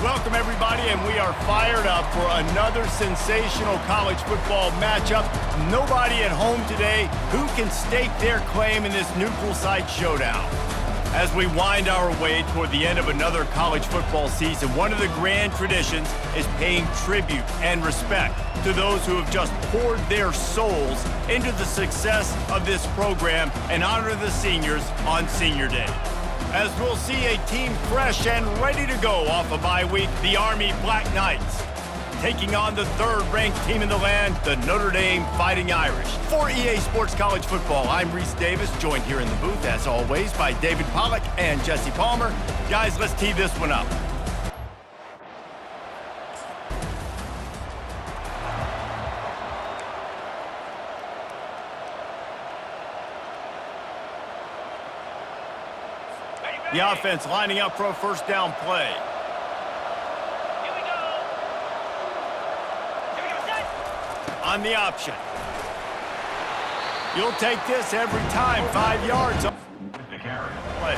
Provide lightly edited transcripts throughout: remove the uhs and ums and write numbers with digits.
Welcome, everybody, and we are fired up for another sensational college football matchup. Nobody at home today who can stake their claim in this neutral site showdown. As we wind our way toward the end of another college football season, one of the grand traditions is paying tribute and respect to those who have just poured their souls into the success of this program and honor the seniors on Senior Day. As we'll see a team fresh and ready to go off a bye week, the Army Black Knights, taking on the third-ranked team in the land, the Notre Dame Fighting Irish. For EA Sports College Football, I'm Reese Davis, joined here in the booth, as always, by David Pollack and Jesse Palmer. Guys, let's tee this one up. The offense lining up for a first down play. Here we go. Set. On the option. You'll take this every time. 5 yards. Play.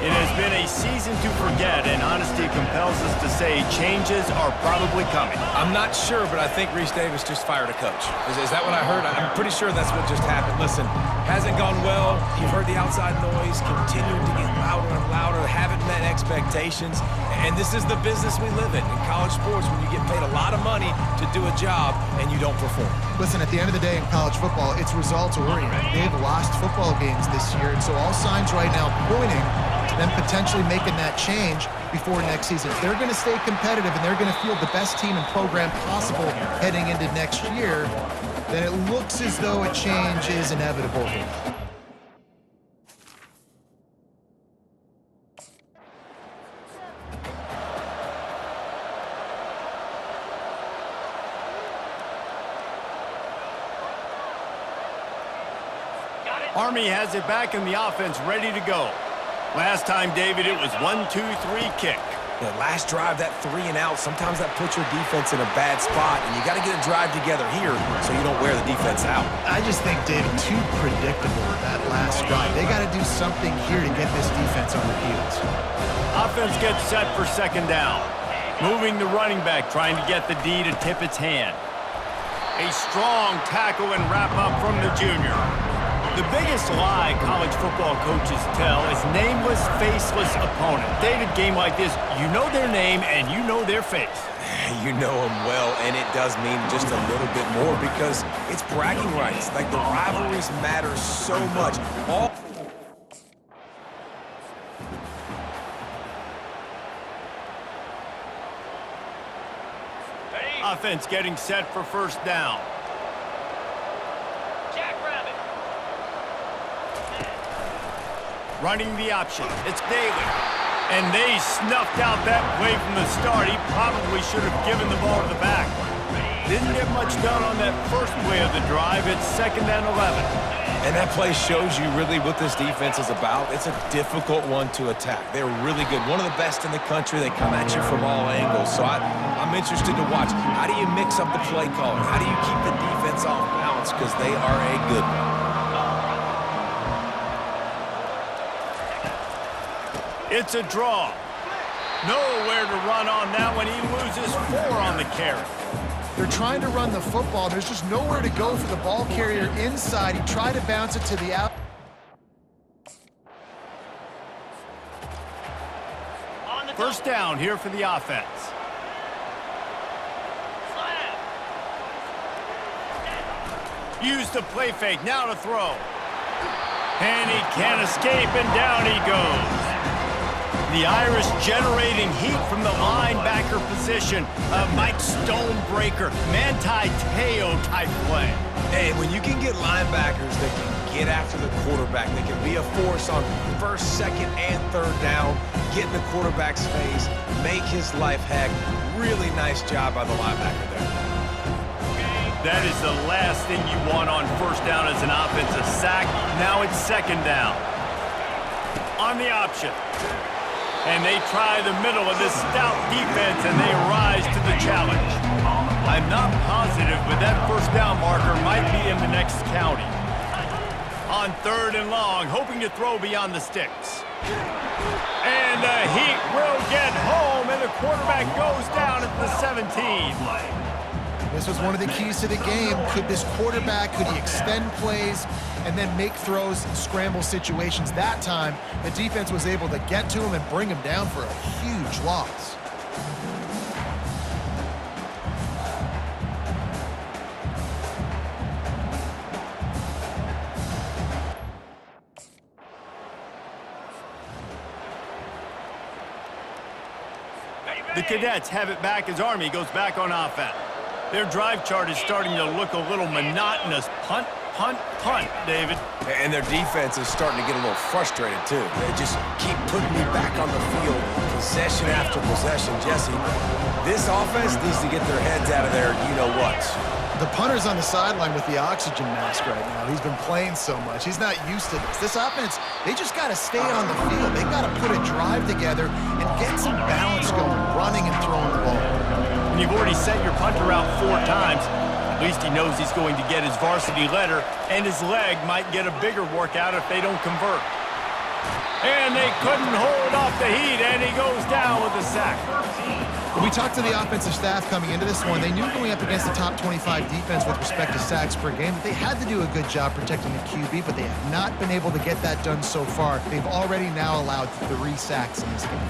It has been a season to forget, and honesty compels us to say changes are probably coming. I'm not sure, but I think Reese Davis just fired a coach. Is that what I heard? I'm pretty sure that's what just happened. Listen, hasn't gone well. You've heard the outside noise, continuing to get louder and louder, haven't met expectations, and this is the business we live in college sports, when you get paid a lot of money to do a job and you don't perform. Listen, at the end of the day in college football, it's results oriented. They've lost football games this year, and so all signs right now pointing to them potentially making that change before next season. If they're going to stay competitive and they're going to field the best team and program possible heading into next year, then it looks as though a change is inevitable here. Army has it back in the offense, ready to go. Last time, David, it was 1-2-3 kick. The last drive, that 3 and out, sometimes that puts your defense in a bad spot, and you got to get a drive together here so you don't wear the defense out. I just think, David, too predictable that last drive. They got to do something here to get this defense on their heels. Offense gets set for second down. Moving the running back, trying to get the D to tip its hand. A strong tackle and wrap up from the junior. The biggest lie college football coaches tell is nameless, faceless opponent. David, game like this, you know their name and you know their face. You know them well, and it does mean just a little bit more because it's bragging rights. Like, the rivalries matter so much. Offense getting set for first down. Running the option. It's Daly. And they snuffed out that play from the start. He probably should have given the ball to the back. Didn't get much done on that first play of the drive. It's 2nd and 11. And that play shows you really what this defense is about. It's a difficult one to attack. They're really good. One of the best in the country. They come at you from all angles. So I'm interested to watch. How do you mix up the play calling? How do you keep the defense off balance? Because they are a good one. It's a draw. Nowhere to run on that one. He loses 4 on the carry. They're trying to run the football. There's just nowhere to go for the ball carrier inside. He tried to bounce it to the out. First down here for the offense. Use the play fake. Now to throw. And he can't escape, and down he goes. The Irish generating heat from the linebacker position. A Mike Stonebreaker, Manti Te'o type play. Hey, when you can get linebackers that can get after the quarterback, they can be a force on 1st, 2nd, and 3rd down, get in the quarterback's face, make his life heck. Really nice job by the linebacker there. That is the last thing you want on first down as an offensive sack. Now it's 2nd down. On the option. And they try the middle of this stout defense, and they rise to the challenge. I'm not positive, but that first down marker might be in the next county. On 3rd and long, hoping to throw beyond the sticks. And the heat will get home, and the quarterback goes down at the 17. This was one of the keys to the game. Could this quarterback, could he extend plays and then make throws in scramble situations? That time, the defense was able to get to him and bring him down for a huge loss. The Cadets have it back as Army goes back on offense. Their drive chart is starting to look a little monotonous. Punt, punt, punt, David. And their defense is starting to get a little frustrated, too. They just keep putting me back on the field, possession after possession. Jesse, this offense needs to get their heads out of their you-know-what. The punter's on the sideline with the oxygen mask right now. He's been playing so much. He's not used to this. This offense, they just got to stay on the field. They've got to put a drive together and get some balance going, running and throwing the ball. When you've already sent your punter out 4 times, at least he knows he's going to get his varsity letter, and his leg might get a bigger workout if they don't convert. And they couldn't hold off the heat, and he goes down with a sack. We talked to the offensive staff coming into this one. They knew going up against the top 25 defense with respect to sacks per game that they had to do a good job protecting the QB, but they have not been able to get that done so far. They've already now allowed 3 sacks in this game.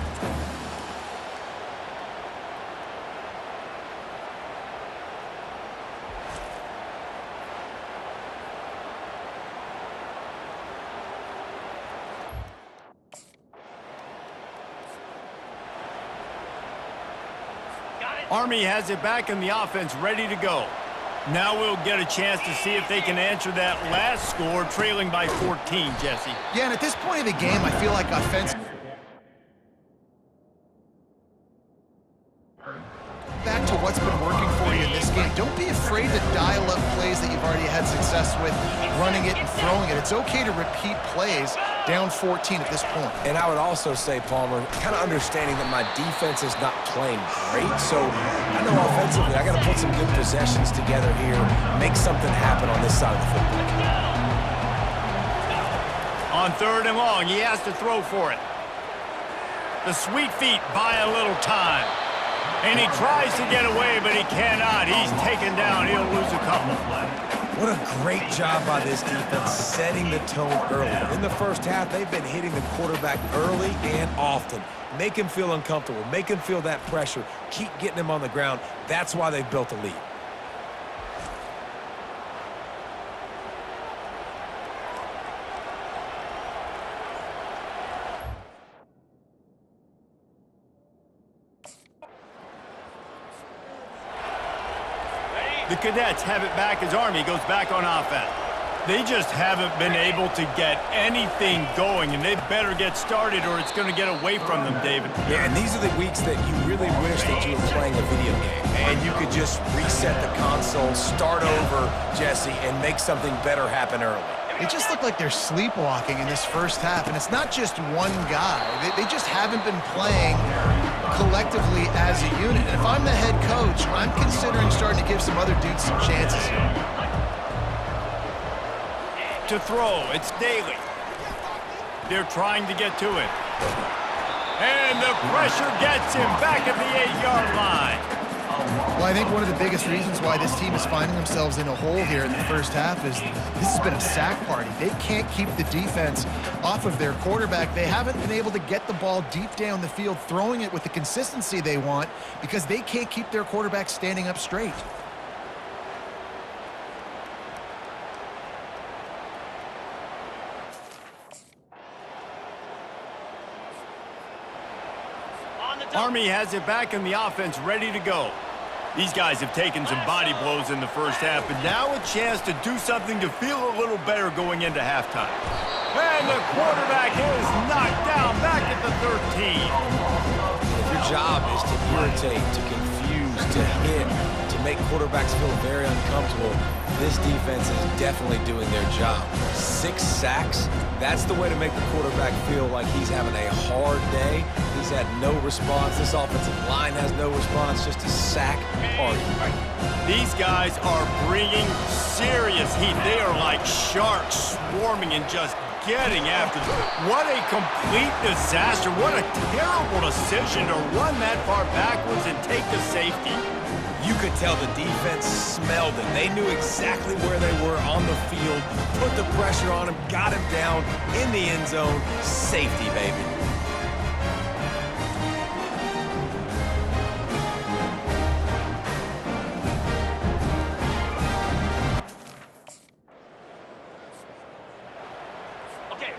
Army has it back in the offense, ready to go. Now we'll get a chance to see if they can answer that last score, trailing by 14, Jesse. Yeah, and at this point of the game, I feel like offense... Back to what's been working for you in this game. Don't be afraid to dial up plays that you've already had success with, running it and throwing it. It's okay to repeat plays down 14 at this point. And I would also say, Palmer, kind of understanding that my defense is not playing great, so I know offensively I got to put some good possessions together here, make something happen on this side of the football. On 3rd and long, he has to throw for it. The sweet feet buy a little time. And he tries to get away, but he cannot. He's taken down. He'll lose a couple. What a great job by this defense setting the tone early. In the first half, they've been hitting the quarterback early and often. Make him feel uncomfortable. Make him feel that pressure. Keep getting him on the ground. That's why they've built a lead. The Cadets have it back as Army goes back on offense. They just haven't been able to get anything going, and they better get started or it's going to get away from them, David. Yeah, and these are the weeks that you really wish that you were playing a video game, and you could just reset the console, start over, Jesse, and make something better happen early. It just looked like they're sleepwalking in this first half, and it's not just one guy. They just haven't been playing collectively as a unit. And if I'm the head coach, I'm considering starting to give some other dudes some chances here. To throw, it's Daly. They're trying to get to it. And the pressure gets him back at the 8-yard line. Well, I think one of the biggest reasons why this team is finding themselves in a hole here in the first half is this has been a sack party. They can't keep the defense off of their quarterback. They haven't been able to get the ball deep down the field, throwing it with the consistency they want because they can't keep their quarterback standing up straight. Army has it back in the offense, ready to go. These guys have taken some body blows in the first half, but now a chance to do something to feel a little better going into halftime. And the quarterback is knocked down back at the 13. If your job is to irritate, to confuse, to hit, to make quarterbacks feel very uncomfortable, this defense is definitely doing their job. 6 sacks, that's the way to make the quarterback feel like he's having a hard day. He's had no response. This offensive line has no response, just a sack party. These guys are bringing serious heat. They are like sharks swarming and just getting after them. What a complete disaster. What a terrible decision to run that far backwards and take the safety. You could tell the defense smelled it. They knew exactly where they were on the field, put the pressure on him, got him down in the end zone. Safety, baby.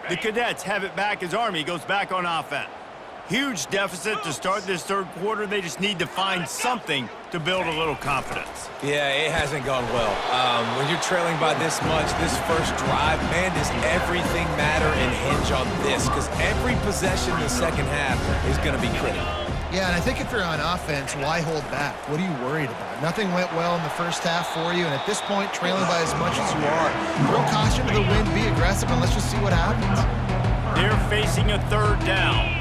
The Cadets have it back as Army goes back on offense. Huge deficit to start this third quarter. They just need to find something to build a little confidence. Yeah, it hasn't gone well. When you're trailing by this much, this first drive, man, does everything matter and hinge on this? Because every possession in the second half is going to be critical. Yeah, and I think if you're on offense, why hold back? What are you worried about? Nothing went well in the first half for you, and at this point, trailing by as much as you are, throw caution to the wind, be aggressive, and let's just see what happens. They're facing a third down.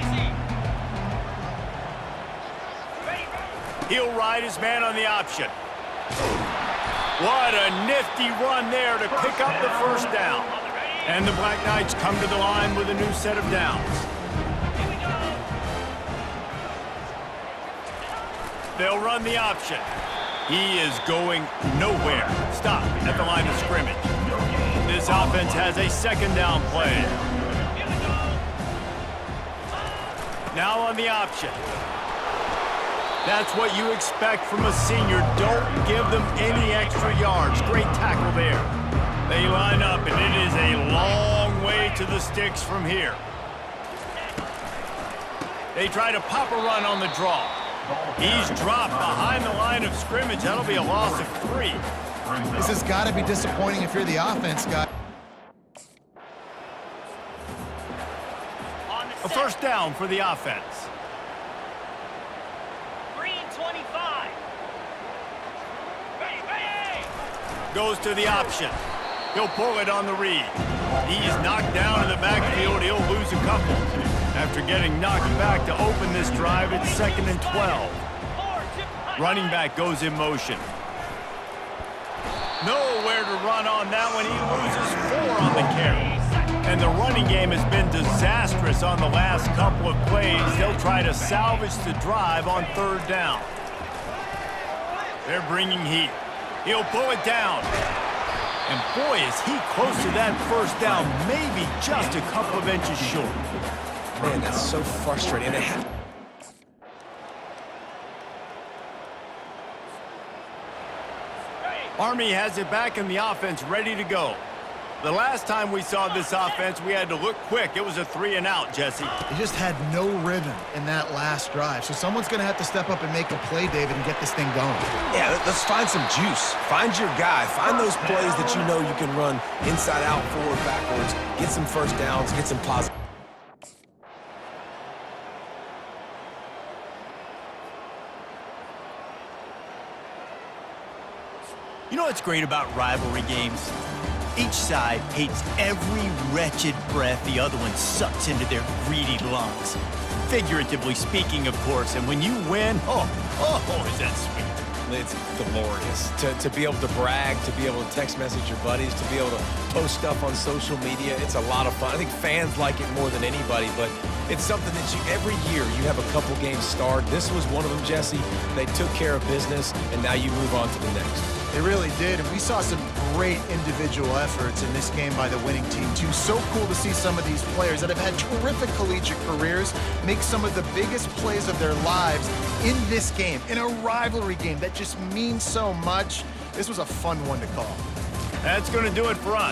He'll ride his man on the option. What a nifty run there to pick up the first down. And the Black Knights come to the line with a new set of downs. They'll run the option. He is going nowhere. Stop at the line of scrimmage. This offense has a second down play. Now on the option. That's what you expect from a senior. Don't give them any extra yards. Great tackle there. They line up, and it is a long way to the sticks from here. They try to pop a run on the draw. He's dropped behind the line of scrimmage. That'll be a loss of 3. This has got to be disappointing if you're the offense guy. A first down for the offense. Green 25. Ready. Goes to the option. He'll pull it on the read. He's knocked down in the backfield. He'll lose a couple. After getting knocked back to open this drive, it's 2nd and 12. Running back goes in motion. Nowhere to run on that one. He loses 4 on the carry. And the running game has been disastrous on the last couple of plays. They'll try to salvage the drive on third down. They're bringing heat. He'll pull it down. And boy, is he close to that first down, maybe just a couple of inches short. Man, that's so frustrating. Army has it back in the offense, ready to go. The last time we saw this offense, we had to look quick. It was a 3-and-out, Jesse. They just had no rhythm in that last drive. So someone's going to have to step up and make a play, David, and get this thing going. Yeah, let's find some juice. Find your guy. Find those plays that you know you can run inside out, forward, backwards. Get some first downs, get some positive. You know what's great about rivalry games? Each side hates every wretched breath the other one sucks into their greedy lungs. Figuratively speaking, of course, and when you win, is that sweet. It's glorious to be able to brag, to be able to text message your buddies, to be able to post stuff on social media. It's a lot of fun. I think fans like it more than anybody, but it's something that every year you have a couple games starred. This was one of them, Jesse. They took care of business, and now you move on to the next. They really did, and we saw some great individual efforts in this game by the winning team, too. So cool to see some of these players that have had terrific collegiate careers make some of the biggest plays of their lives in this game, in a rivalry game that just means so much. This was a fun one to call. That's going to do it for us.